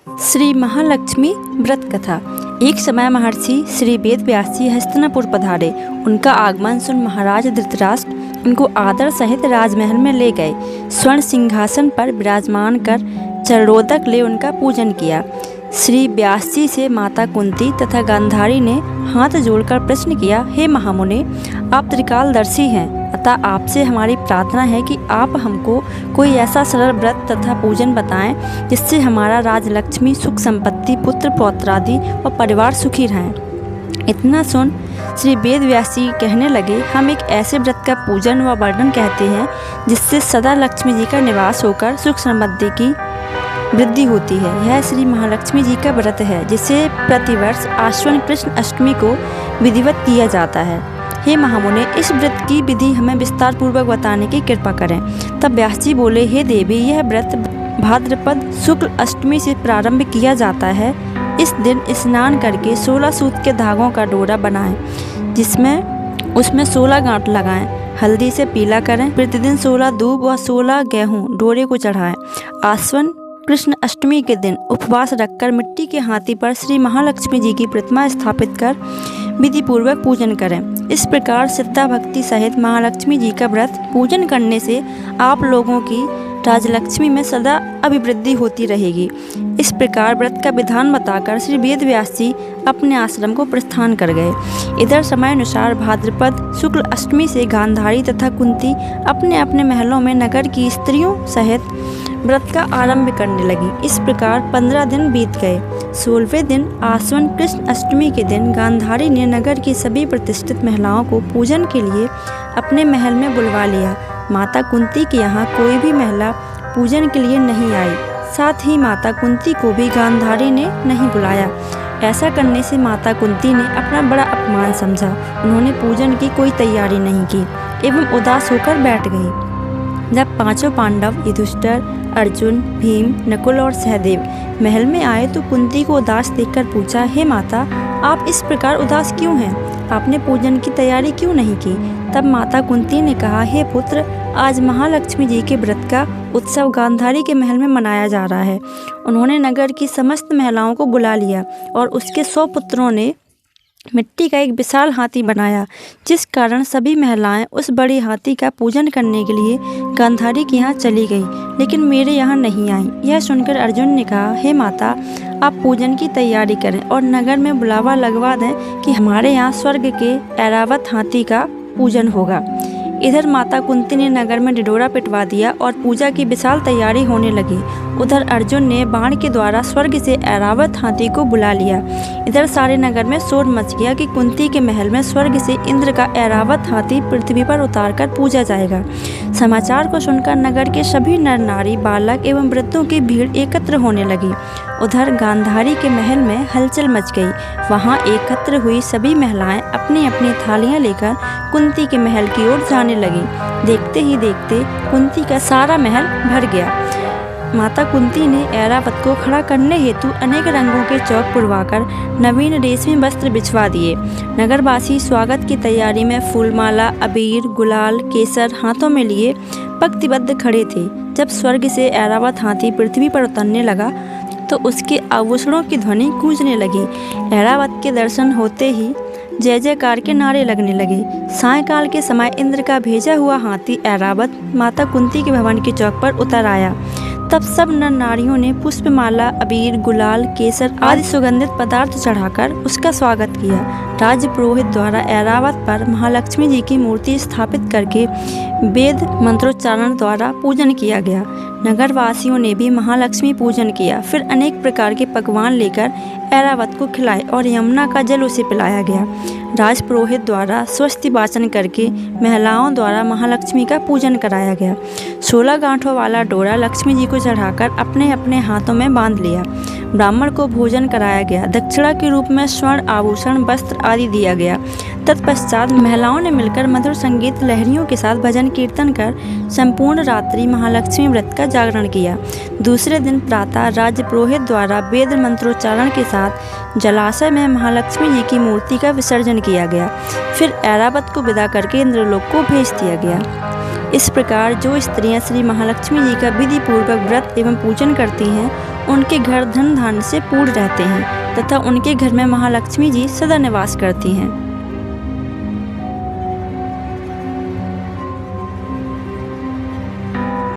श्री महालक्ष्मी व्रत कथा। एक समय महर्षि श्री वेद व्यास जी हस्तिनापुर पधारे। उनका आगमन सुन महाराज धृतराष्ट्र उनको आदर सहित राजमहल में ले गए। स्वर्ण सिंहासन पर विराजमान कर चरणोदक ले उनका पूजन किया। श्री व्यास जी से माता कुंती तथा गांधारी ने हाथ जोड़कर प्रश्न किया, हे महामुने, आप त्रिकालदर्शी हैं, अतः आपसे हमारी प्रार्थना है कि आप हमको कोई ऐसा सरल व्रत तथा पूजन बताएं जिससे हमारा राजलक्ष्मी, सुख संपत्ति, पुत्र पौत्रादि और परिवार सुखी रहें। इतना सुन श्री वेद व्यास जी कहने लगे, हम एक ऐसे व्रत का पूजन व वर्णन कहते हैं जिससे सदा लक्ष्मी जी का निवास होकर सुख समृद्धि की वृद्धि होती है। यह श्री महालक्ष्मी जी का व्रत है जिसे प्रतिवर्ष आश्विन कृष्ण अष्टमी को विधिवत किया जाता है। हे महामुने, इस व्रत की विधि हमें विस्तार पूर्वक बताने की कृपा करें। तब व्यास जी बोले, हे देवी, यह व्रत भाद्रपद शुक्ल अष्टमी से प्रारंभ किया जाता है। इस दिन स्नान करके 16 सूत के धागों का डोरा बनाएं, उसमें 16 गांठ लगाएं, हल्दी से पीला करें। प्रतिदिन 16 दूब व 16 गेहूँ डोरे को चढ़ाएं। आश्विन कृष्ण अष्टमी के दिन उपवास रखकर मिट्टी के हाथी पर श्री महालक्ष्मी जी की प्रतिमा स्थापित कर विधि पूर्वक पूजन करें। इस प्रकार श्रद्धा भक्ति सहित महालक्ष्मी जी का व्रत पूजन करने से आप लोगों की राजलक्ष्मी में सदा अभिवृद्धि होती रहेगी। इस प्रकार व्रत का विधान बताकर श्री वेद व्यास जी अपने आश्रम को प्रस्थान कर गए। इधर समय अनुसार भाद्रपद शुक्ल अष्टमी से गांधारी तथा कुंती अपने अपने महलों में नगर की स्त्रियों सहित व्रत का आरंभ करने लगी। इस प्रकार 15 दिन बीत गए। 16वें दिन आश्विन कृष्ण अष्टमी के दिन गांधारी ने नगर की सभी प्रतिष्ठित महिलाओं को पूजन के लिए अपने महल में बुलवा लिया। माता कुंती के यहाँ कोई भी महिला पूजन के लिए नहीं आई। साथ ही माता कुंती को भी गांधारी ने नहीं बुलाया। ऐसा करने से माता कुंती ने अपना बड़ा अपमान समझा। उन्होंने पूजन की कोई तैयारी नहीं की एवं उदास होकर बैठ गई। जब पांचों पांडव युधिष्ठिर, अर्जुन, भीम, नकुल और सहदेव महल में आए तो कुंती को उदास देखकर पूछा, हे माता, आप इस प्रकार उदास क्यों हैं? आपने पूजन की तैयारी क्यों नहीं की? तब माता कुंती ने कहा, हे पुत्र, आज महालक्ष्मी जी के व्रत का उत्सव गांधारी के महल में मनाया जा रहा है। उन्होंने नगर की समस्त महिलाओं को बुला लिया और उसके 100 पुत्रों ने मिट्टी का एक विशाल हाथी बनाया, जिस कारण सभी महिलाएं उस बड़े हाथी का पूजन करने के लिए गांधारी के यहाँ चली गई, लेकिन मेरे यहाँ नहीं आई। यह सुनकर अर्जुन ने कहा, हे माता, आप पूजन की तैयारी करें और नगर में बुलावा लगवा दें कि हमारे यहाँ स्वर्ग के ऐरावत हाथी का पूजन होगा। इधर माता कुंती ने नगर में ढिढोरा पिटवा दिया और पूजा की विशाल तैयारी होने लगी। उधर अर्जुन ने बाण के द्वारा स्वर्ग से ऐरावत हाथी को बुला लिया। इधर सारे नगर में शोर मच गया कि कुंती के महल में स्वर्ग से इंद्र का ऐरावत हाथी पृथ्वी पर उतारकर पूजा जाएगा। समाचार को सुनकर नगर के सभी नर नारी, बालक एवं वृद्धों की भीड़ एकत्र होने लगी। उधर गांधारी के महल में हलचल मच गई। वहां एकत्र हुई सभी महिलाएं अपनी अपनी थालियां लेकर कुंती के महल की ओर जाने लगी। देखते ही देखते कुंती का सारा महल भर गया। माता कुंती ने ऐरावत को खड़ा करने हेतु अनेक रंगों के चौक पुरवाकर नवीन रेशमी वस्त्र बिछवा दिए। नगरवासी स्वागत की तैयारी में फूलमाला, अबीर, गुलाल, केसर हाथों में लिए पंक्तिबद्ध खड़े थे। जब स्वर्ग से ऐरावत हाथी पृथ्वी पर उतरने लगा तो उसके आभूषणों की ध्वनि गूंजने लगी। ऐरावत के दर्शन होते ही जय जयकार के नारे लगने लगे। सायंकाल के समय इंद्र का भेजा हुआ हाथी ऐरावत माता कुंती के भवन के चौक पर उतर आया। तब सब नर नारियों ने पुष्पमाला, अबीर, गुलाल, केसर आदि सुगंधित पदार्थ चढ़ाकर उसका स्वागत किया। राज पुरोहित द्वारा ऐरावत पर महालक्ष्मी जी की मूर्ति स्थापित करके वेद मंत्रोच्चारण द्वारा पूजन किया गया। नगरवासियों ने भी महालक्ष्मी पूजन किया। फिर अनेक प्रकार के पकवान लेकर ऐरावत को खिलाए और यमुना का जल उसे पिलाया गया। राज पुरोहित द्वारा स्वस्ति वाचन करके महिलाओं द्वारा महालक्ष्मी का पूजन कराया गया। 16 गांठों वाला डोरा लक्ष्मी जी को चढ़ाकर अपने अपने हाथों में बांध लिया। ब्राह्मण को भोजन कराया गया। दक्षिणा के रूप में स्वर्ण आभूषण, वस्त्र आदि दिया गया। तत्पश्चात महिलाओं ने मिलकर मधुर संगीत लहरियों के साथ भजन कीर्तन कर संपूर्ण रात्रि महालक्ष्मी व्रत का जागरण किया। दूसरे दिन प्रातः राज्य पुरोहित द्वारा वेद मंत्रोच्चारण के साथ जलाशय में महालक्ष्मी जी की मूर्ति का विसर्जन किया गया। फिर ऐरावत को विदा करके इंद्रलोक को भेज दिया गया। इस प्रकार जो स्त्रियां श्री महालक्ष्मी जी का विधि पूर्वक व्रत एवं पूजन करती हैं उनके घर धन धान्य से पूर्ण रहते हैं तथा उनके घर में महालक्ष्मी जी सदा निवास करती हैं।